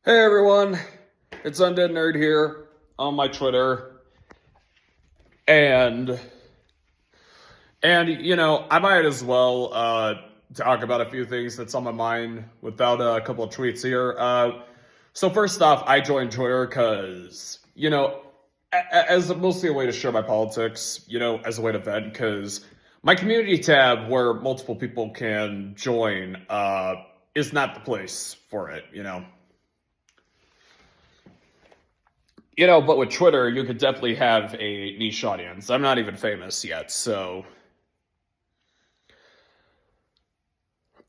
Hey everyone, it's Undead Nerd here on my Twitter, and I might as well talk about a few things that's on my mind without a couple of tweets here. So first off, I joined Twitter because as mostly a way to share my politics, as a way to vent, because my community tab where multiple people can join is not the place for it. But with Twitter, you could definitely have a niche audience. I'm not even famous yet, so.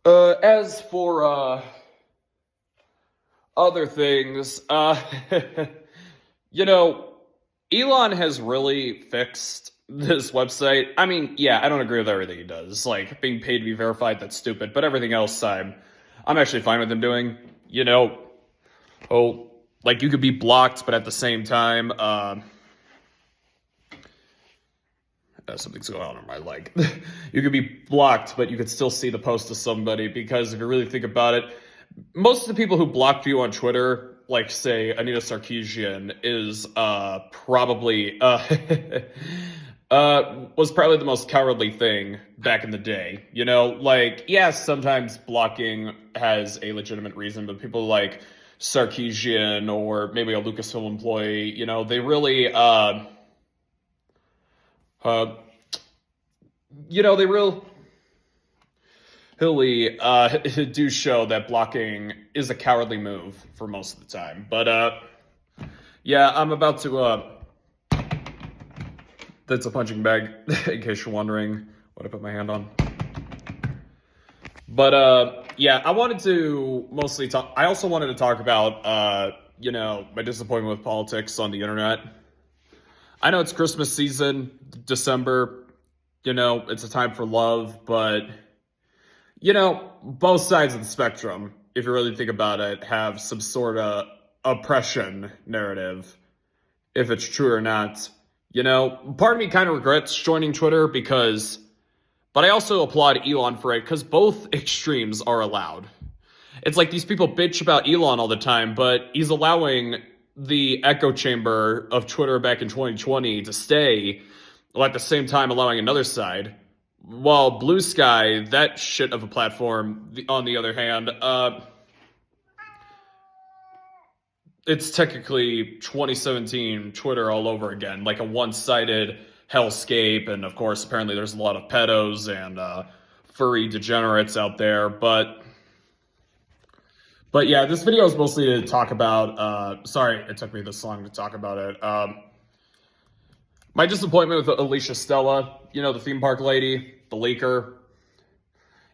As for other things, you know, Elon has really fixed this website. I mean, yeah, I don't agree with everything he does. Like being paid to be verified, that's stupid. But everything else, I'm actually fine with him doing. You know, oh, like you could be blocked, but at the same time, something's going on in my leg. You could be blocked, but you could still see the post of somebody because if you really think about it, most of the people who blocked you on Twitter, like say Anita Sarkeesian, is probably was probably the most cowardly thing back in the day. Like yes, sometimes blocking has a legitimate reason, but people like Sarkeesian or maybe a Lucasfilm employee, they really uh, they really do show that blocking is a cowardly move for most of the time. But yeah, I'm about to. That's a punching bag, in case you're wondering what I put my hand on. But yeah, I wanted to mostly talk. I also wanted to talk about my disappointment with politics on the internet. I know it's Christmas season, December. It's a time for love, but both sides of the spectrum, if you really think about it, have some sort of oppression narrative, if it's true or not. Part of me kind of regrets joining Twitter but I also applaud Elon for it because both extremes are allowed. It's like these people bitch about Elon all the time, but he's allowing the echo chamber of Twitter back in 2020 to stay, while at the same time allowing another side. While Blue Sky, that shit of a platform, on the other hand, it's technically 2017 Twitter all over again, like a one-sided hellscape, and of course, apparently there's a lot of pedos and furry degenerates out there, but yeah, this video is mostly to talk about, sorry it took me this long to talk about it, my disappointment with Alicia Stella, the theme park lady, the leaker.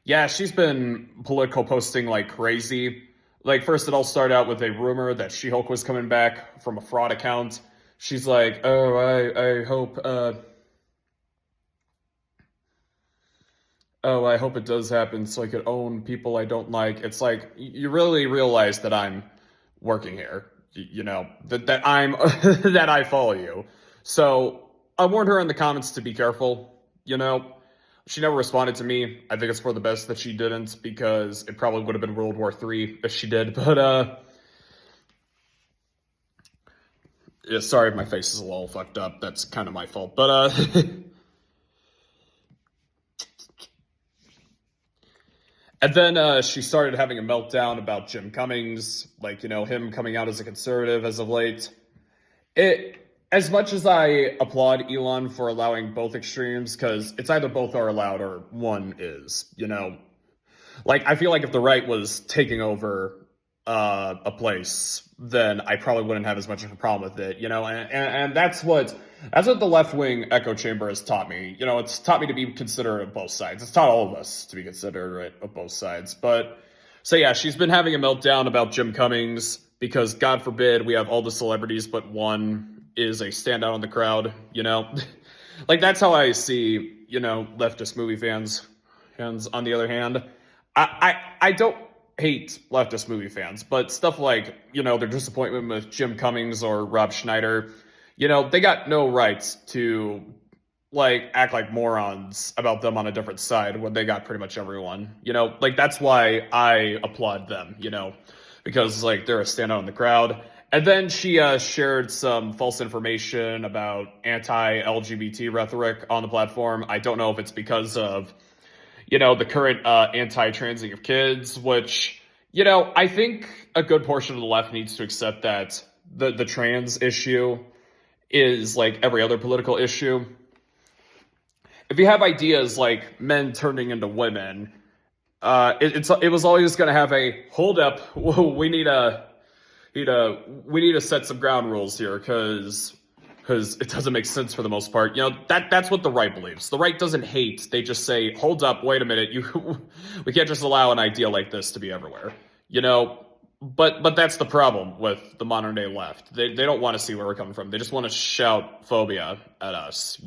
Yeah, she's been political posting like crazy. Like, first it all started out with a rumor that She-Hulk was coming back from a fraud account. She's like, oh, I hope it does happen so I could own people I don't like. It's like, you really realize that I'm working here, that I'm, that I follow you. So I warned her in the comments to be careful, She never responded to me. I think it's for the best that she didn't because it probably would have been World War III if she did. But, yeah, sorry if my face is a little fucked up. That's kind of my fault. But, and then she started having a meltdown about Jim Cummings, like, him coming out as a conservative as of late. As much as I applaud Elon for allowing both extremes, because it's either both are allowed or one is, Like, I feel like if the right was taking over a place, then I probably wouldn't have as much of a problem with it, and that's what the left-wing echo chamber has taught me. It's taught me to be considerate of both sides. It's taught all of us to be considerate of both sides. But, so yeah, she's been having a meltdown about Jim Cummings because, God forbid, we have all the celebrities but one is a standout in the crowd, Like, that's how I see, leftist movie fans. And on the other hand, I don't hate leftist movie fans, but stuff like, their disappointment with Jim Cummings or Rob Schneider, they got no rights to, like, act like morons about them on a different side when they got pretty much everyone, Like, that's why I applaud them, because like they're a standout in the crowd. And then she shared some false information about anti-LGBT rhetoric on the platform. I don't know if it's because of, the current anti-transing of kids, which, I think a good portion of the left needs to accept that the trans issue is like every other political issue. If you have ideas like men turning into women, it was always going to have a hold up. We need to set some ground rules here because it doesn't make sense for the most part. That's what the right believes. The right doesn't hate. They just say, hold up, wait a minute. We can't just allow an idea like this to be everywhere. But that's the problem with the modern day left. They don't want to see where we're coming from. They just want to shout phobia at us.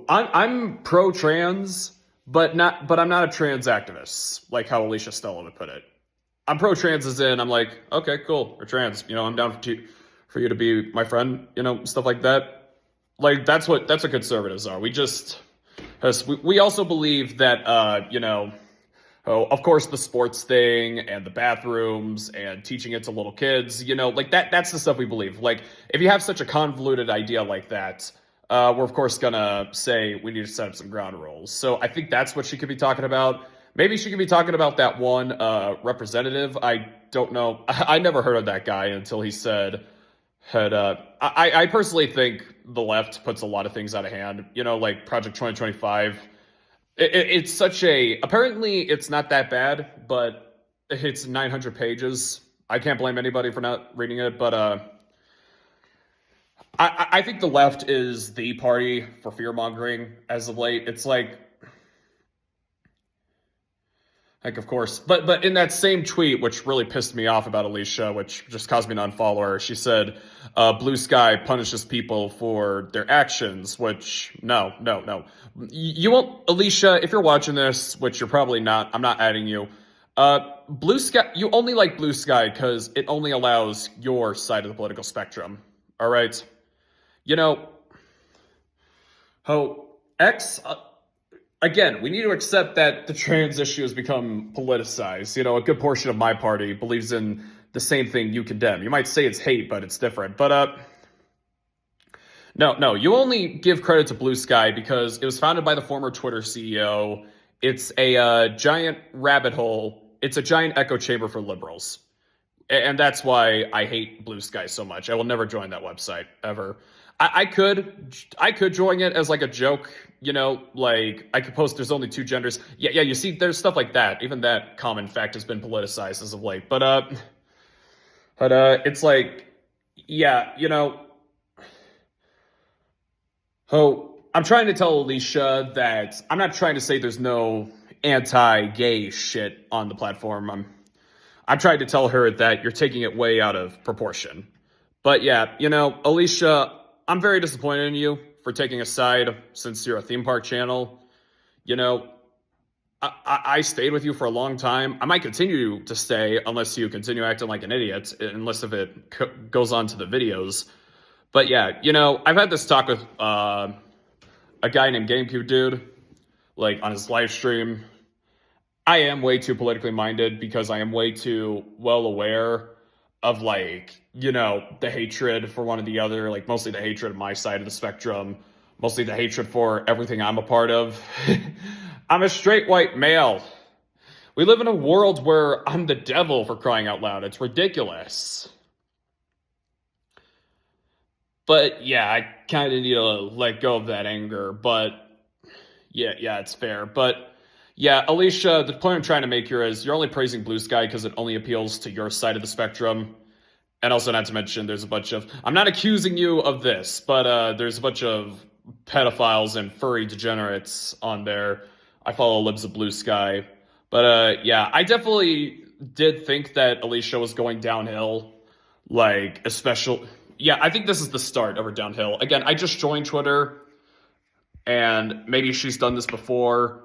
I'm pro-trans, but I'm not a trans activist, like how Alicia Stella would put it. I'm pro-trans as in, I'm like, okay, cool, we're trans. I'm down for you to be my friend, stuff like that. Like, that's what conservatives are. We also believe that, of course, the sports thing and the bathrooms and teaching it to little kids, like that's the stuff we believe. Like, if you have such a convoluted idea like that, we're of course gonna say we need to set up some ground rules. So I think that's what she could be talking about. Maybe she could be talking about that one representative. I don't know. I never heard of that guy until he I personally think the left puts a lot of things out of hand. Like Project 2025. It's such apparently it's not that bad, but it's 900 pages. I can't blame anybody for not reading it, but I think the left is the party for fear-mongering as of late. It's like, of course. But in that same tweet, which really pissed me off about Alicia, which just caused me to unfollow her, she said, Blue Sky punishes people for their actions, which, no. You won't, Alicia, if you're watching this, which you're probably not, I'm not adding you, Blue Sky, you only like Blue Sky because it only allows your side of the political spectrum, all right? Again, we need to accept that the trans issue has become politicized. A good portion of my party believes in the same thing you condemn. You might say it's hate, but it's different. But no, you only give credit to Blue Sky because it was founded by the former Twitter CEO. It's a giant rabbit hole. It's a giant echo chamber for liberals. And that's why I hate Blue Sky so much. I will never join that website, ever. I could join it as like a joke, like I could post there's only two genders. Yeah, you see, there's stuff like that. Even that common fact has been politicized as of late. But it's like, yeah, I'm trying to tell Alicia that I'm not trying to say there's no anti-gay shit on the platform. I'm trying to tell her that you're taking it way out of proportion. But yeah, Alicia, I'm very disappointed in you for taking a side since you're a theme park channel. I stayed with you for a long time. I might continue to stay unless you continue acting like an idiot, unless if it goes on to the videos. But yeah, I've had this talk with a guy named GameCube Dude, like on his live stream. I am way too politically minded because I am way too well aware of the hatred for one or the other, like mostly the hatred of my side of the spectrum, mostly the hatred for everything I'm a part of. I'm a straight white male. We live in a world where I'm the devil, for crying out loud. It's ridiculous. But yeah, I kind of need to let go of that anger, but yeah, it's fair. But yeah, Alicia, the point I'm trying to make here is you're only praising Blue Sky because it only appeals to your side of the spectrum. And also, not to mention, there's a bunch of... I'm not accusing you of this, but there's a bunch of pedophiles and furry degenerates on there. I follow Libs of Blue Sky. But yeah, I definitely did think that Alicia was going downhill. Like, especially... Yeah, I think this is the start of her downhill. Again, I just joined Twitter, and maybe she's done this before,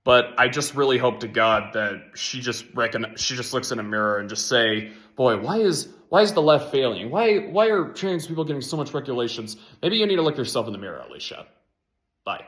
but I just really hope to God that she just looks in a mirror and just say, boy, why is the left failing? Why are trans people getting so much regulations? Maybe you need to look yourself in the mirror, Alicia. Bye.